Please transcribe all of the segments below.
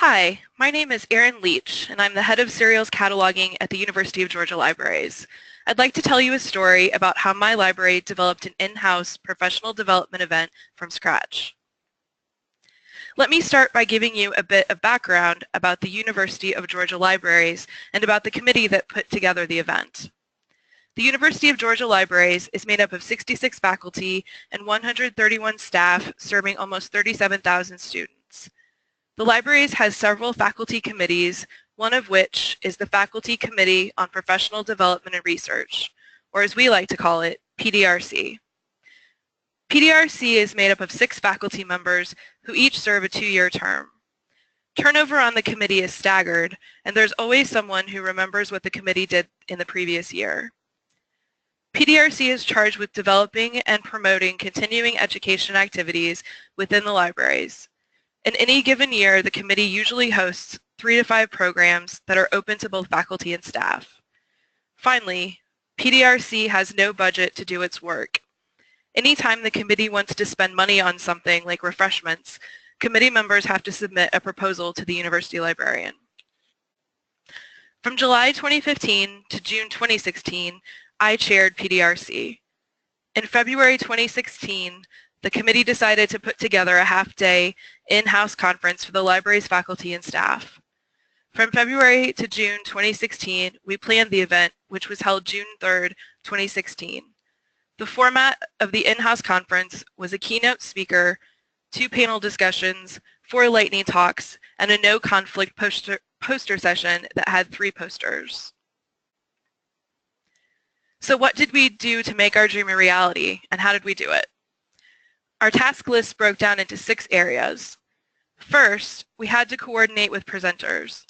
Hi, my name is Erin Leach, and I'm the head of serials cataloging at the University of Georgia Libraries. I'd like to tell you a story about how my library developed an in-house professional development event from scratch. Let me start by giving you a bit of background about the University of Georgia Libraries and about the committee that put together the event. The University of Georgia Libraries is made up of 66 faculty and 131 staff serving almost 37,000 students. The libraries has several faculty committees, one of which is the Faculty Committee on Professional Development and Research, or as we like to call it, PDRC. PDRC is made up of 6 faculty members who each serve a 2-year term. Turnover on the committee is staggered, and there's always someone who remembers what the committee did in the previous year. PDRC is charged with developing and promoting continuing education activities within the libraries. In any given year, the committee usually hosts 3 to 5 programs that are open to both faculty and staff. Finally, PDRC has no budget to do its work. Anytime the committee wants to spend money on something like refreshments, committee members have to submit a proposal to the university librarian. From July 2015 to June 2016, I chaired PDRC. In February 2016, the committee decided to put together a half-day in-house conference for the library's faculty and staff. From February to June 2016, we planned the event, which was held June 3rd, 2016. The format of the in-house conference was a keynote speaker, 2 panel discussions, 4 lightning talks, and a no-conflict poster session that had 3 posters. So what did we do to make our dream a reality, and how did we do it? Our task list broke down into 6 areas. First, we had to coordinate with presenters.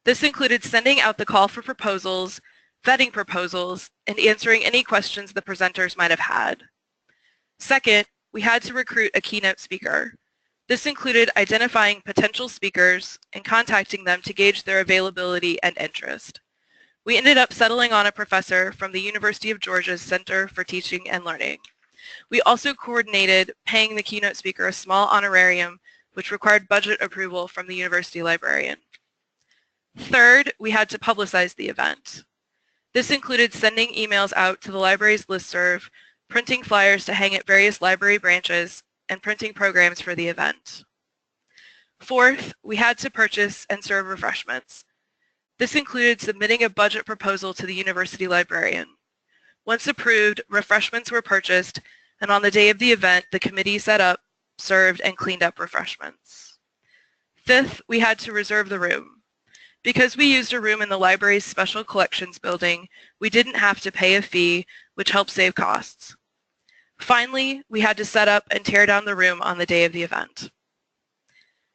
This included sending out the call for proposals, vetting proposals, and answering any questions the presenters might have had. Second, we had to recruit a keynote speaker. This included identifying potential speakers and contacting them to gauge their availability and interest. We ended up settling on a professor from the University of Georgia's Center for Teaching and Learning. We also coordinated paying the keynote speaker a small honorarium, which required budget approval from the university librarian. Third, we had to publicize the event. This included sending emails out to the library's listserv, printing flyers to hang at various library branches, and printing programs for the event. Fourth, we had to purchase and serve refreshments. This included submitting a budget proposal to the university librarian. Once approved, refreshments were purchased, and on the day of the event, the committee set up, served, and cleaned up refreshments. Fifth, we had to reserve the room. Because we used a room in the library's special collections building, we didn't have to pay a fee, which helped save costs. Finally, we had to set up and tear down the room on the day of the event.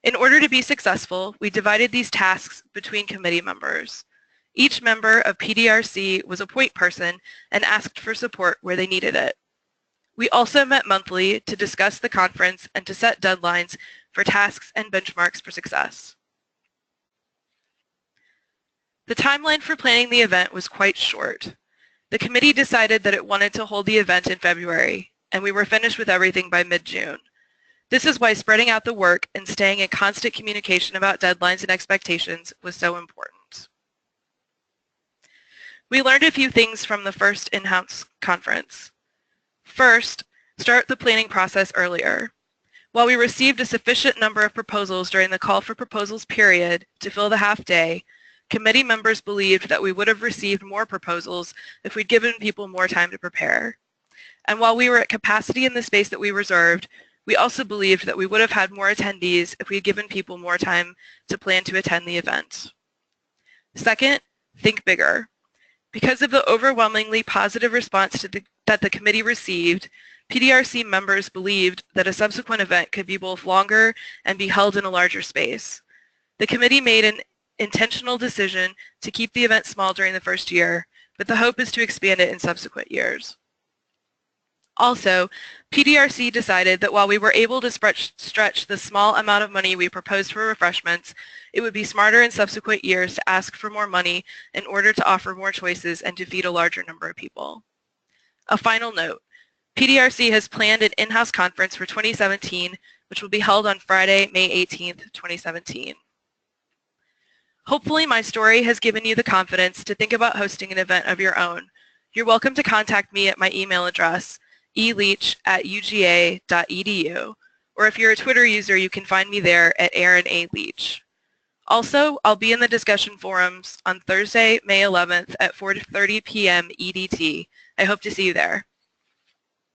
In order to be successful, we divided these tasks between committee members. Each member of PDRC was a point person and asked for support where they needed it. We also met monthly to discuss the conference and to set deadlines for tasks and benchmarks for success. The timeline for planning the event was quite short. The committee decided that it wanted to hold the event in February, and we were finished with everything by mid-June. This is why spreading out the work and staying in constant communication about deadlines and expectations was so important. We learned a few things from the first in-house conference. First, start the planning process earlier. While we received a sufficient number of proposals during the call for proposals period to fill the half-day, committee members believed that we would have received more proposals if we'd given people more time to prepare. And while we were at capacity in the space that we reserved, we also believed that we would have had more attendees if we had given people more time to plan to attend the event. Second, think bigger. Because of the overwhelmingly positive response that the committee received, PDRC members believed that a subsequent event could be both longer and be held in a larger space. The committee made an intentional decision to keep the event small during the first year, but the hope is to expand it in subsequent years. Also, PDRC decided that while we were able to stretch the small amount of money we proposed for refreshments, it would be smarter in subsequent years to ask for more money in order to offer more choices and to feed a larger number of people. A final note, PDRC has planned an in-house conference for 2017, which will be held on Friday, May 18th, 2017. Hopefully my story has given you the confidence to think about hosting an event of your own. You're welcome to contact me at my email address, eleach@uga.edu, or if you're a Twitter user, you can find me there at Erin A. Leach. Also, I'll be in the discussion forums on Thursday, May 11th at 4:30 p.m. EDT. I hope to see you there.